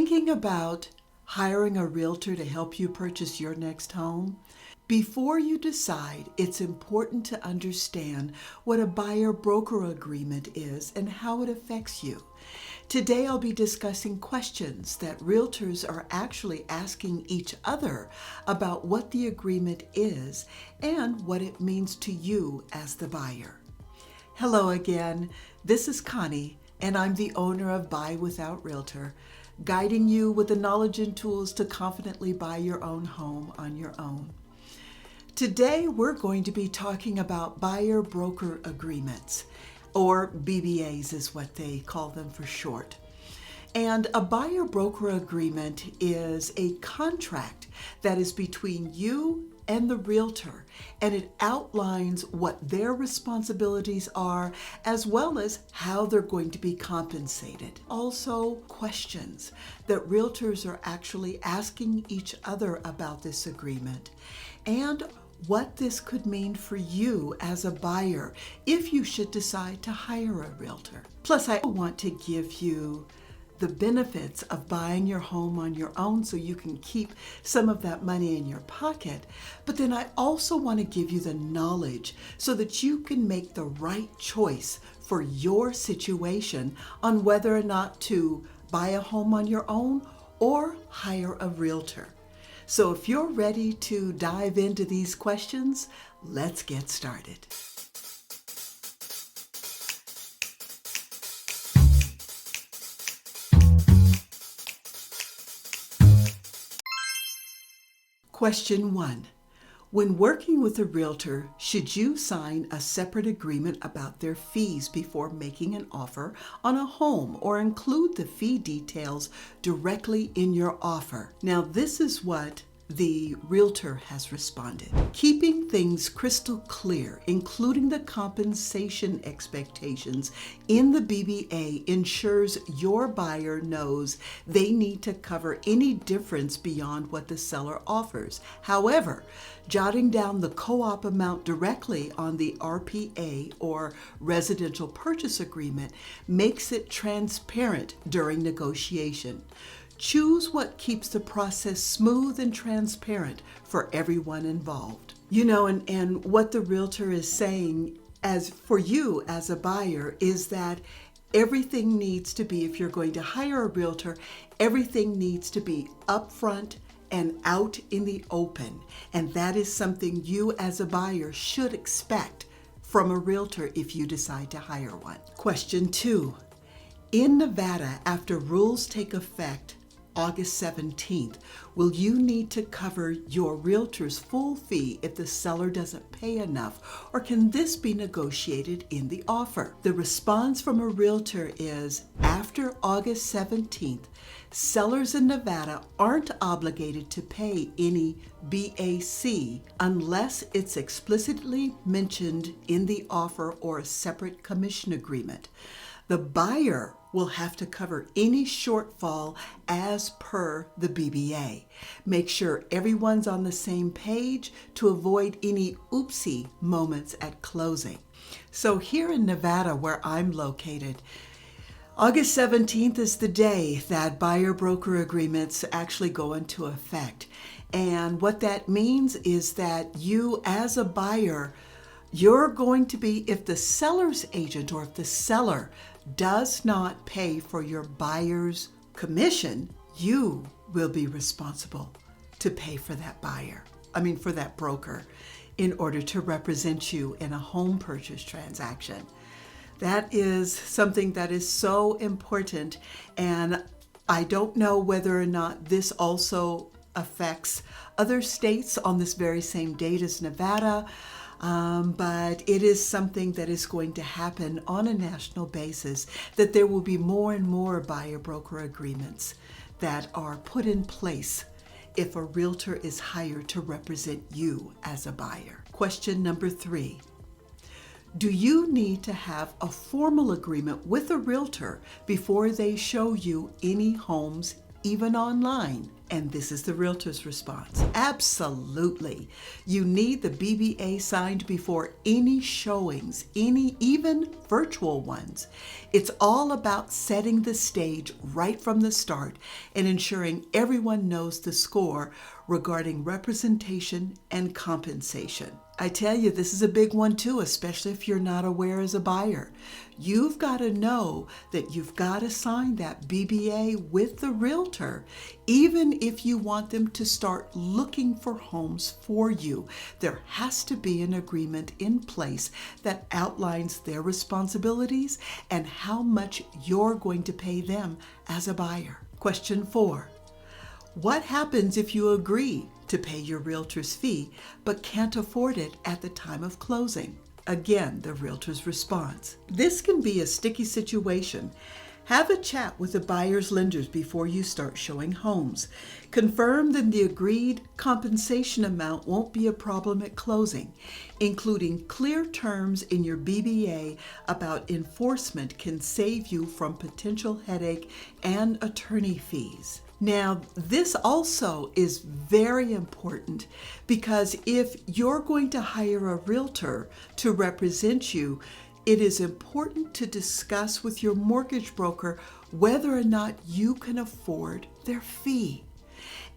Thinking about hiring a realtor to help you purchase your next home? Before you decide, it's important to understand what a buyer-broker agreement is and how it affects you. Today I'll be discussing questions that realtors are actually asking each other about what the agreement is and what it means to you as the buyer. Hello again, this is Coni, and I'm the owner of Buy Without Realtor, guiding you with the knowledge and tools to confidently buy your own home on your own. Today we're going to be talking about buyer-broker agreements, or BBAs is what they call them for short. And a buyer-broker agreement is a contract that is between you and the realtor, and it outlines what their responsibilities are as well as how they're going to be compensated. Also, questions that realtors are actually asking each other about this agreement and what this could mean for you as a buyer if you should decide to hire a realtor. Plus, I want to give you the benefits of buying your home on your own so you can keep some of that money in your pocket. But then I also want to give you the knowledge so that you can make the right choice for your situation on whether or not to buy a home on your own or hire a realtor. So if you're ready to dive into these questions, let's get started. Question 1. When working with a realtor, should you sign a separate agreement about their fees before making an offer on a home or include the fee details directly in your offer? Now, this is what the realtor has responded. Keeping things crystal clear, including the compensation expectations in the BBA, ensures your buyer knows they need to cover any difference beyond what the seller offers. However, jotting down the co-op amount directly on the RPA or residential purchase agreement makes it transparent during negotiation. Choose what keeps the process smooth and transparent for everyone involved. And what the realtor is saying as for you as a buyer is that everything needs to be, if you're going to hire a realtor, everything needs to be upfront and out in the open. And that is something you as a buyer should expect from a realtor if you decide to hire one. Question 2. In Nevada, after rules take effect August 17th, will you need to cover your realtor's full fee if the seller doesn't pay enough, or can this be negotiated in the offer? The response from a realtor is, after August 17th, sellers in Nevada aren't obligated to pay any BAC unless it's explicitly mentioned in the offer or a separate commission agreement. The buyer will have to cover any shortfall as per the BBA. Make sure everyone's on the same page to avoid any oopsie moments at closing. So here in Nevada, where I'm located, August 17th is the day that buyer-broker agreements actually go into effect. And what that means is that you as a buyer, you're going to be, if the seller's agent or if the seller does not pay for your buyer's commission, you will be responsible to pay for that for that broker in order to represent you in a home purchase transaction. That is something that is so important, and I don't know whether or not this also affects other states on this very same date as Nevada. But it is something that is going to happen on a national basis, that there will be more and more buyer-broker agreements that are put in place if a realtor is hired to represent you as a buyer. Question number 3. Do you need to have a formal agreement with a realtor before they show you any homes, even online? And this is the realtor's response. Absolutely. You need the BBA signed before any showings, even virtual ones. It's all about setting the stage right from the start and ensuring everyone knows the score regarding representation and compensation. I tell you, this is a big one too, especially if you're not aware as a buyer. You've got to know that you've got to sign that BBA with the realtor, even if you want them to start looking for homes for you. There has to be an agreement in place that outlines their responsibilities and how much you're going to pay them as a buyer. Question 4. What happens if you agree to pay your realtor's fee but can't afford it at the time of closing? Again, the realtor's response. This can be a sticky situation. Have a chat with the buyer's lenders before you start showing homes. Confirm that the agreed compensation amount won't be a problem at closing. Including clear terms in your BBA about enforcement can save you from potential headache and attorney fees. Now, this also is very important because if you're going to hire a realtor to represent you, it is important to discuss with your mortgage broker whether or not you can afford their fee.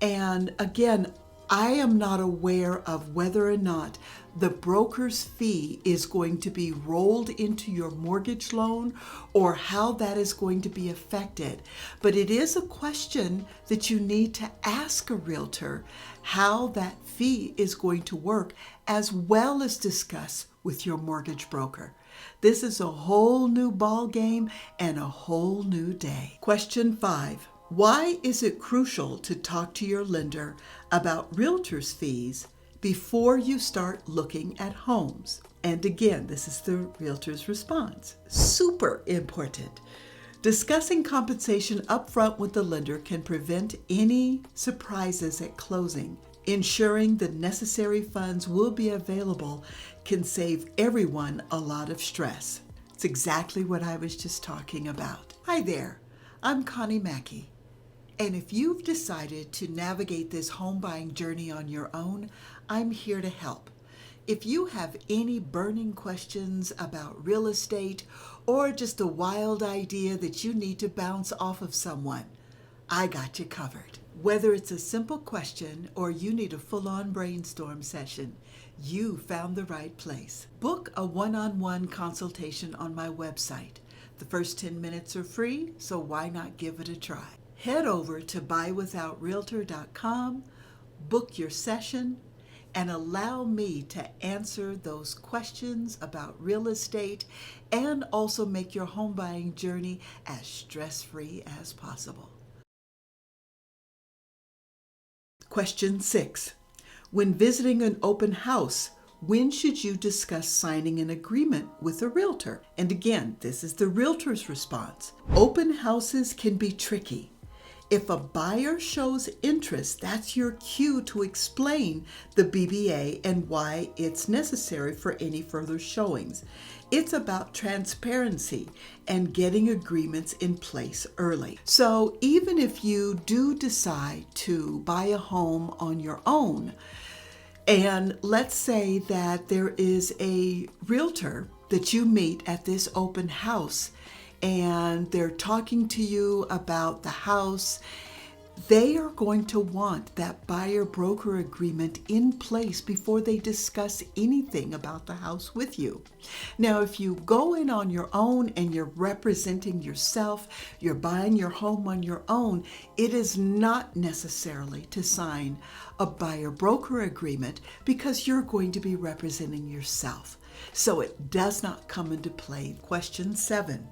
And again, I am not aware of whether or not the broker's fee is going to be rolled into your mortgage loan or how that is going to be affected. But it is a question that you need to ask a realtor how that fee is going to work, as well as discuss with your mortgage broker. This is a whole new ball game and a whole new day. Question 5. Why is it crucial to talk to your lender about realtor's fees before you start looking at homes? And again, this is the realtor's response. Super important. Discussing compensation upfront with the lender can prevent any surprises at closing. Ensuring the necessary funds will be available can save everyone a lot of stress. It's exactly what I was just talking about. Hi there, I'm Coni Mackey. And if you've decided to navigate this home buying journey on your own, I'm here to help. If you have any burning questions about real estate or just a wild idea that you need to bounce off of someone, I got you covered. Whether it's a simple question or you need a full-on brainstorm session, you found the right place. Book a one-on-one consultation on my website. The first 10 minutes are free, so why not give it a try? Head over to buywithoutrealtor.com, book your session, and allow me to answer those questions about real estate and also make your home buying journey as stress-free as possible. Question 6. When visiting an open house, when should you discuss signing an agreement with a realtor? And again, this is the realtor's response. Open houses can be tricky. If a buyer shows interest, that's your cue to explain the BBA and why it's necessary for any further showings. It's about transparency and getting agreements in place early. So even if you do decide to buy a home on your own, and let's say that there is a realtor that you meet at this open house, and they're talking to you about the house, they are going to want that buyer-broker agreement in place before they discuss anything about the house with you. Now, if you go in on your own and you're representing yourself, you're buying your home on your own, it is not necessarily to sign a buyer-broker agreement because you're going to be representing yourself. So it does not come into play. Question 7.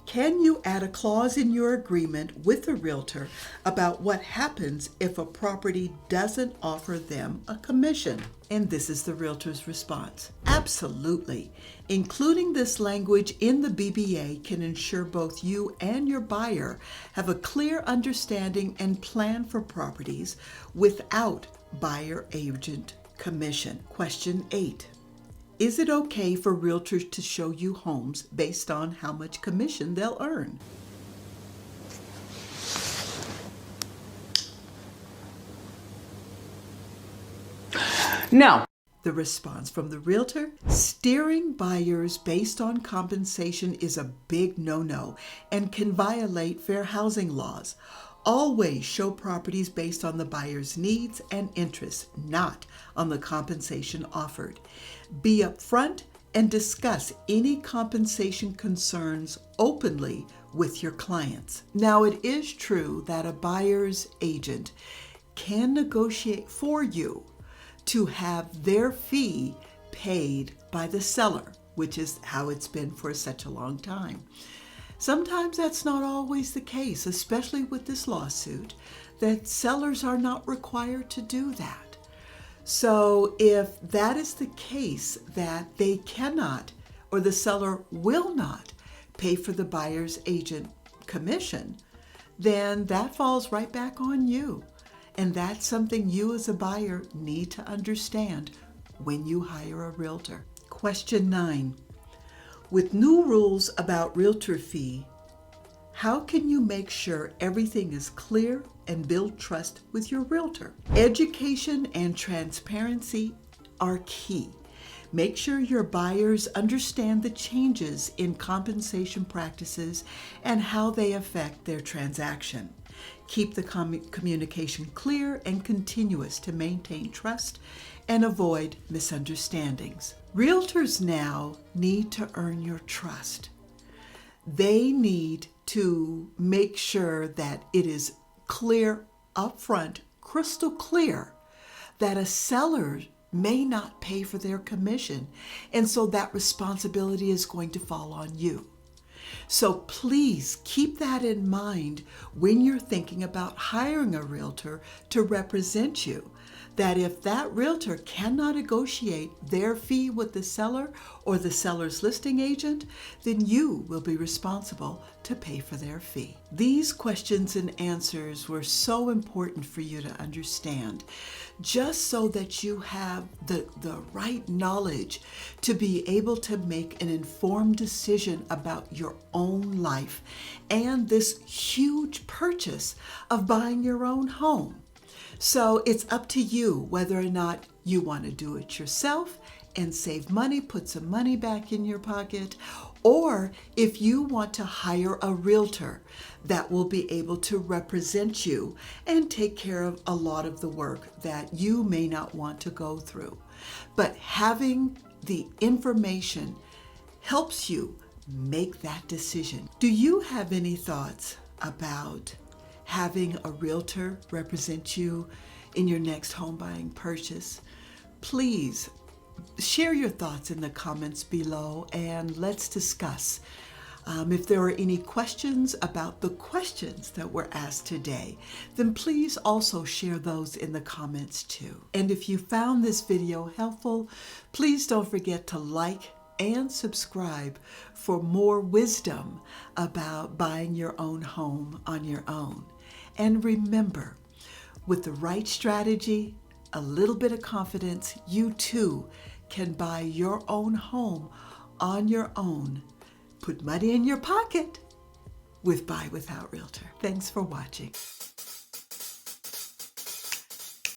Can you add a clause in your agreement with the realtor about what happens if a property doesn't offer them a commission? And this is the realtor's response. Absolutely. Including this language in the BBA can ensure both you and your buyer have a clear understanding and plan for properties without buyer agent commission. Question 8. Is it okay for realtors to show you homes based on how much commission they'll earn? No. The response from the realtor: steering buyers based on compensation is a big no-no and can violate fair housing laws. Always show properties based on the buyer's needs and interests, not on the compensation offered. Be upfront and discuss any compensation concerns openly with your clients. Now, it is true that a buyer's agent can negotiate for you to have their fee paid by the seller, which is how it's been for such a long time. Sometimes that's not always the case, especially with this lawsuit, that sellers are not required to do that. So if that is the case, that they cannot or the seller will not pay for the buyer's agent commission, then that falls right back on you. And that's something you as a buyer need to understand when you hire a realtor. Question 9. With new rules about realtor fee, how can you make sure everything is clear and build trust with your realtor? Education and transparency are key. Make sure your buyers understand the changes in compensation practices and how they affect their transaction. Keep the communication clear and continuous to maintain trust and avoid misunderstandings. Realtors now need to earn your trust. They need to make sure that it is clear upfront, crystal clear, that a seller may not pay for their commission, and so that responsibility is going to fall on you. So please keep that in mind when you're thinking about hiring a realtor to represent you, that if that realtor cannot negotiate their fee with the seller or the seller's listing agent, then you will be responsible to pay for their fee. These questions and answers were so important for you to understand, just so that you have the right knowledge to be able to make an informed decision about your own life and this huge purchase of buying your own home. So it's up to you whether or not you want to do it yourself and save money, put some money back in your pocket, or if you want to hire a realtor that will be able to represent you and take care of a lot of the work that you may not want to go through. But having the information helps you make that decision. Do you have any thoughts about having a realtor represent you in your next home buying purchase? Please share your thoughts in the comments below and let's discuss. If there are any questions about the questions that were asked today, then please also share those in the comments too. And if you found this video helpful, please don't forget to like and subscribe for more wisdom about buying your own home on your own. And remember, with the right strategy, a little bit of confidence, you too can buy your own home on your own. Put money in your pocket with Buy Without Realtor. Thanks for watching.